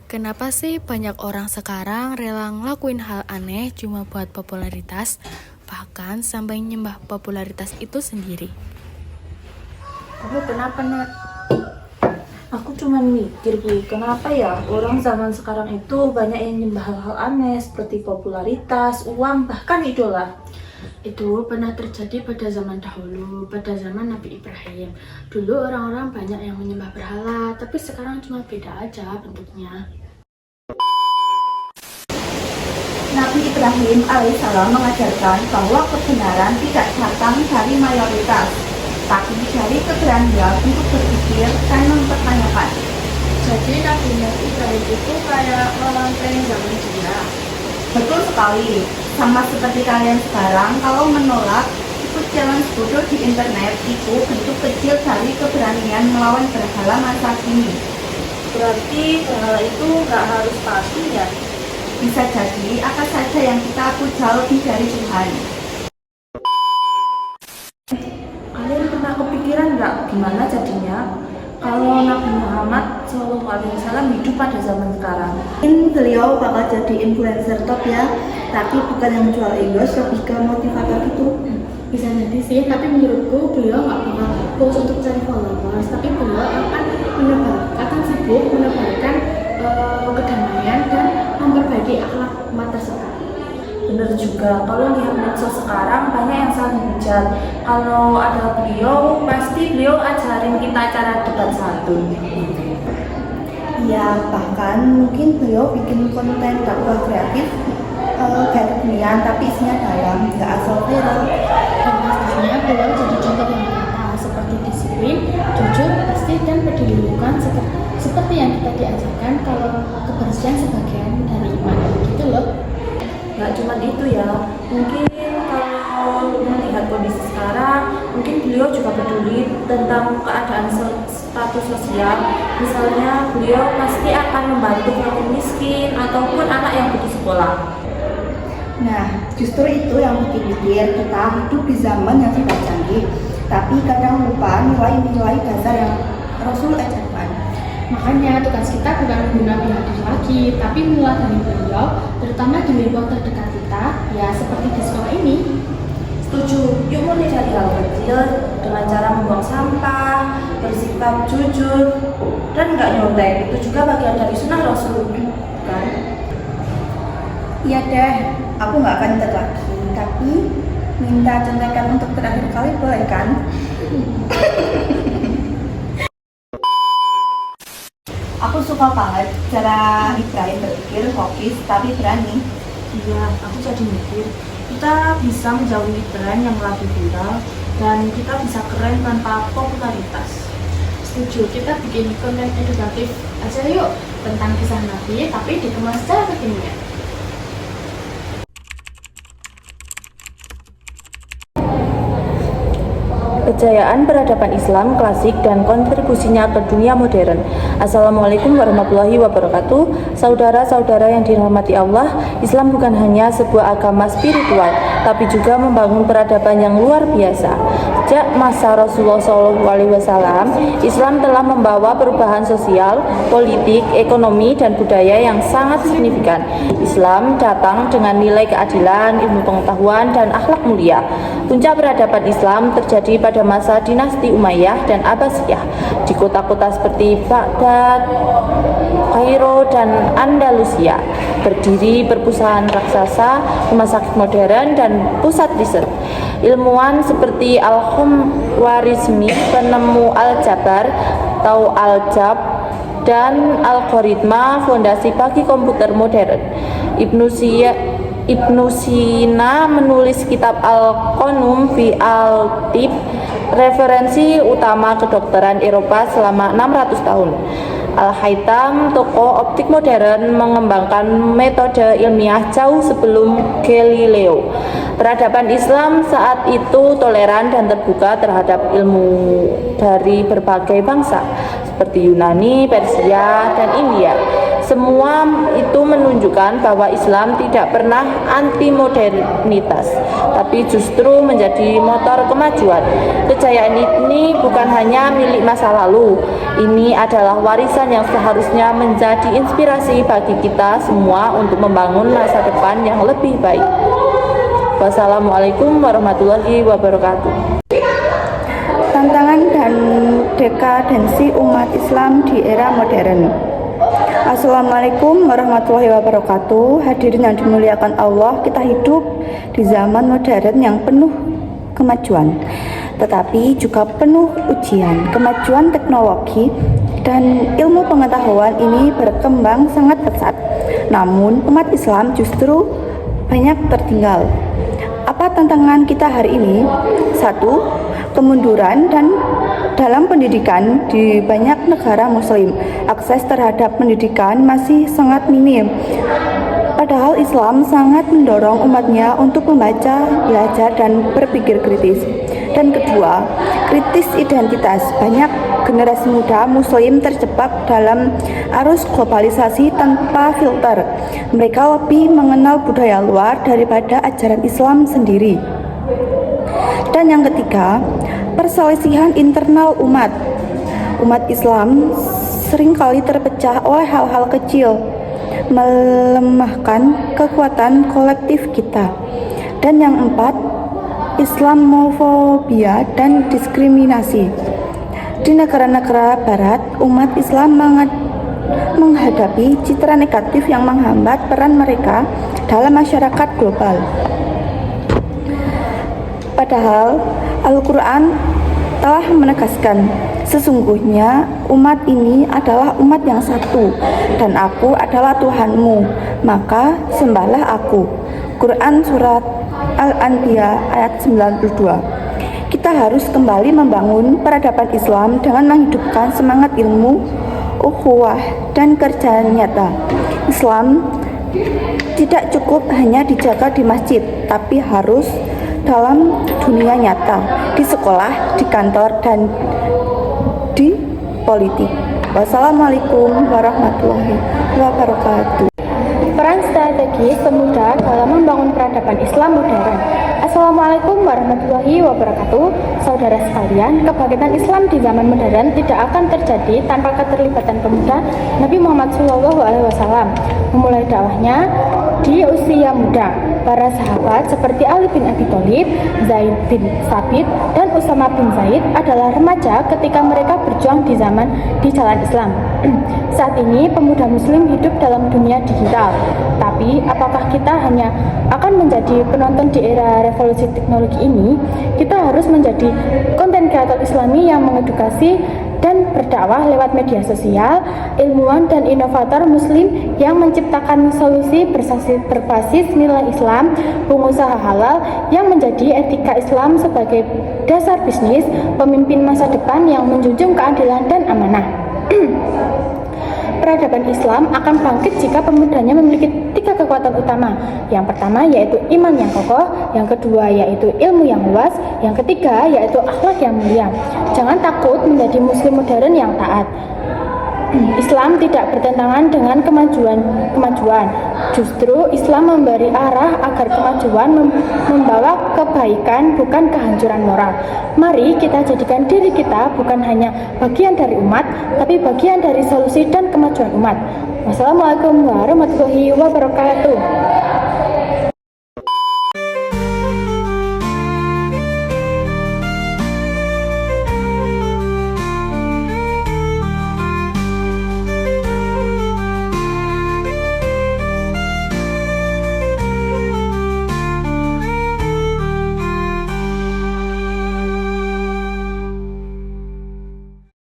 Kenapa sih banyak orang sekarang rela ngelakuin hal aneh cuma buat popularitas, bahkan sampai nyembah popularitas itu sendiri? Kamu kenapa, Nak? Aku cuma mikir, kenapa ya orang zaman sekarang itu banyak yang nyembah hal-hal aneh seperti popularitas, uang, bahkan idola. Itu pernah terjadi pada zaman dahulu, pada zaman Nabi Ibrahim. Dulu orang-orang banyak yang menyembah berhala, tapi sekarang cuma beda aja bentuknya. Nabi Ibrahim alaihissalam mengajarkan bahwa kebenaran tidak datang dari mayoritas, tapi dari keberanian untuk berpikir dan mempertanyakan. Jadi Nabi Ibrahim itu kayak orang tren zaman dia. Betul sekali, sama seperti kalian sekarang, kalau menolak ikut jalan bodoh di internet itu bentuk kecil dari keberanian melawan berhala masa kini. Berarti berhala itu nggak harus pasti ya? Bisa jadi apa saja yang kita puja lebih dari Tuhan. Kalian pernah kepikiran nggak gimana jadinya kalau Nabi Muhammad SAW hidup pada zaman sekarang? Mungkin beliau bakal jadi influencer top ya, tapi bukan yang jual endorse, lebih ke motivator gitu. Bisa jadi sih, tapi menurutku beliau nggak bakal fokus untuk cari followers, tapi beliau akan sibuk menebarkan kedamaian dan memperbaiki akhlak umat tersebut. Bener juga, kalau lihat medsos sekarang banyak yang saling hujat. Kalau ada beliau, pasti beliau ajarin kita cara debat santun. Ya, bahkan mungkin beliau bikin konten dakwah kreatif kayak beginian, tapi isinya dalam, nggak asal viral. Dan pastinya beliau jadi contoh yang nyata seperti disiplin, jujur, bersih, dan peduli lingkungan seperti yang kita diajarkan kalau kebersihan sebagian dari iman gitu loh. Nggak cuma itu ya, mungkin kalau melihat kondisi sekarang, mungkin beliau juga peduli tentang keadaan status sosial. Misalnya beliau pasti akan membantu fakir miskin ataupun anak yang putus sekolah. Nah, justru itu yang bikin mikir kita hidup di zaman yang sudah canggih, tapi kadang lupa nilai-nilai dasar yang Rasul ajarkan. Makanya tugas kita bukan menggunakan hadis lagi, tapi mulai dari beliau, terutama di lingkungan terdekat kita, ya seperti di sekolah ini. Setuju, yuk mulai dari hal kecil dengan cara membuang sampah, bersikap jujur, dan nggak nyontek. Itu juga bagian dari sunnah Rasul, kan? Iya deh, aku nggak akan nyetet lagi, tapi minta contekan untuk terakhir kali boleh kan? Aku suka banget cara Ibrahim berpikir fokus tapi berani. Iya, aku jadi mikir, kita bisa menjauhi tren yang lagi viral, dan kita bisa keren tanpa popularitas. Setuju, kita bikin konten edukatif aja yuk tentang kisah Nabi, tapi dikemas secara kekinian. Kejayaan peradaban Islam klasik dan kontribusinya ke dunia modern. Assalamualaikum warahmatullahi wabarakatuh. Saudara-saudara yang dirahmati Allah, Islam bukan hanya sebuah agama spiritual, tapi juga membangun peradaban yang luar biasa. Sejak masa Rasulullah SAW, Islam telah membawa perubahan sosial, politik, ekonomi, dan budaya yang sangat signifikan. Islam datang dengan nilai keadilan, ilmu pengetahuan, dan akhlak mulia. Puncak peradaban Islam terjadi pada masa dinasti Umayyah dan Abbasiyah di kota-kota seperti Baghdad, Kairo, dan Andalusia. Berdiri perpustakaan raksasa, rumah sakit modern, dan pusat riset. Ilmuwan seperti Al-Khwarizmi, penemu Al-Jabar atau Al-Jab, dan algoritma fondasi bagi komputer modern. Ibnu Sina menulis kitab Al-Qanun fi Al-Tib, referensi utama kedokteran Eropa selama 600 tahun. Al-Haytham, tokoh optik modern, mengembangkan metode ilmiah jauh sebelum Galileo. Peradaban Islam saat itu toleran dan terbuka terhadap ilmu dari berbagai bangsa seperti Yunani, Persia, dan India. Semua itu menunjukkan bahwa Islam tidak pernah anti modernitas, tapi justru menjadi motor kemajuan. Kejayaan ini bukan hanya milik masa lalu, ini adalah warisan yang seharusnya menjadi inspirasi bagi kita semua untuk membangun masa depan yang lebih baik. Wassalamualaikum warahmatullahi wabarakatuh. Tantangan dan dekadensi umat Islam di era modern. Assalamualaikum warahmatullahi wabarakatuh. Hadirin yang dimuliakan Allah, kita hidup di zaman modern yang penuh kemajuan, tetapi juga penuh ujian. Kemajuan teknologi dan ilmu pengetahuan ini berkembang sangat pesat, namun umat Islam justru banyak tertinggal. Apa tantangan kita hari ini? 1. Kemunduran dan dalam pendidikan di banyak negara muslim. Akses terhadap pendidikan masih sangat minim. Padahal Islam sangat mendorong umatnya untuk membaca, belajar, dan berpikir kritis. Dan kedua, kritis identitas. Banyak generasi muda muslim terjebak dalam arus globalisasi tanpa filter. Mereka lebih mengenal budaya luar daripada ajaran Islam sendiri. Dan yang ketiga, perselisihan internal umat. Umat Islam seringkali terpecah oleh hal-hal kecil, melemahkan kekuatan kolektif kita. Dan yang empat, Islamofobia dan diskriminasi. Di negara-negara barat, umat Islam menghadapi citra negatif yang menghambat peran mereka dalam masyarakat global. Padahal Al-Quran telah menegaskan, sesungguhnya umat ini adalah umat yang satu, dan aku adalah Tuhanmu, maka sembahlah aku. Quran Surat Al-Anbiya ayat 92. Kita harus kembali membangun peradaban Islam dengan menghidupkan semangat ilmu, ukhuwah, dan kerja nyata. Islam tidak cukup hanya dijaga di masjid, tapi harus dalam dunia nyata, di sekolah, di kantor, dan di politik. Wassalamualaikum warahmatullahi wabarakatuh. Peran strategis pemuda dalam membangun peradaban Islam modern. Assalamualaikum warahmatullahi wabarakatuh. Saudara sekalian, kebangkitan Islam di zaman modern tidak akan terjadi tanpa keterlibatan pemuda Nabi Muhammad SAW. Memulai dakwahnya di usia muda, para sahabat seperti Ali bin Abi Thalib, Zaid bin Sabit, dan Usama bin Zaid adalah remaja ketika mereka berjuang di jalan Islam. Saat ini pemuda muslim hidup dalam dunia digital, tapi apakah kita hanya akan menjadi penonton di era revolusi teknologi ini? Kita harus menjadi konten kreator Islami yang mengedukasi dan berdakwah lewat media sosial, ilmuwan dan inovator muslim yang menciptakan solusi berbasis nilai Islam, pengusaha halal yang menjadi etika Islam sebagai dasar bisnis, pemimpin masa depan yang menjunjung keadilan dan amanah. Peradaban Islam akan bangkit jika pemudanya memiliki 3 kekuatan utama. Yang pertama yaitu iman yang kokoh, yang kedua yaitu ilmu yang luas, yang ketiga yaitu akhlak yang mulia. Jangan takut menjadi muslim modern yang taat. Islam tidak bertentangan dengan kemajuan. Justru Islam memberi arah agar kemajuan membawa kebaikan, bukan kehancuran moral. Mari kita jadikan diri kita bukan hanya bagian dari umat, tapi bagian dari solusi dan kemajuan umat. Wassalamualaikum warahmatullahi wabarakatuh.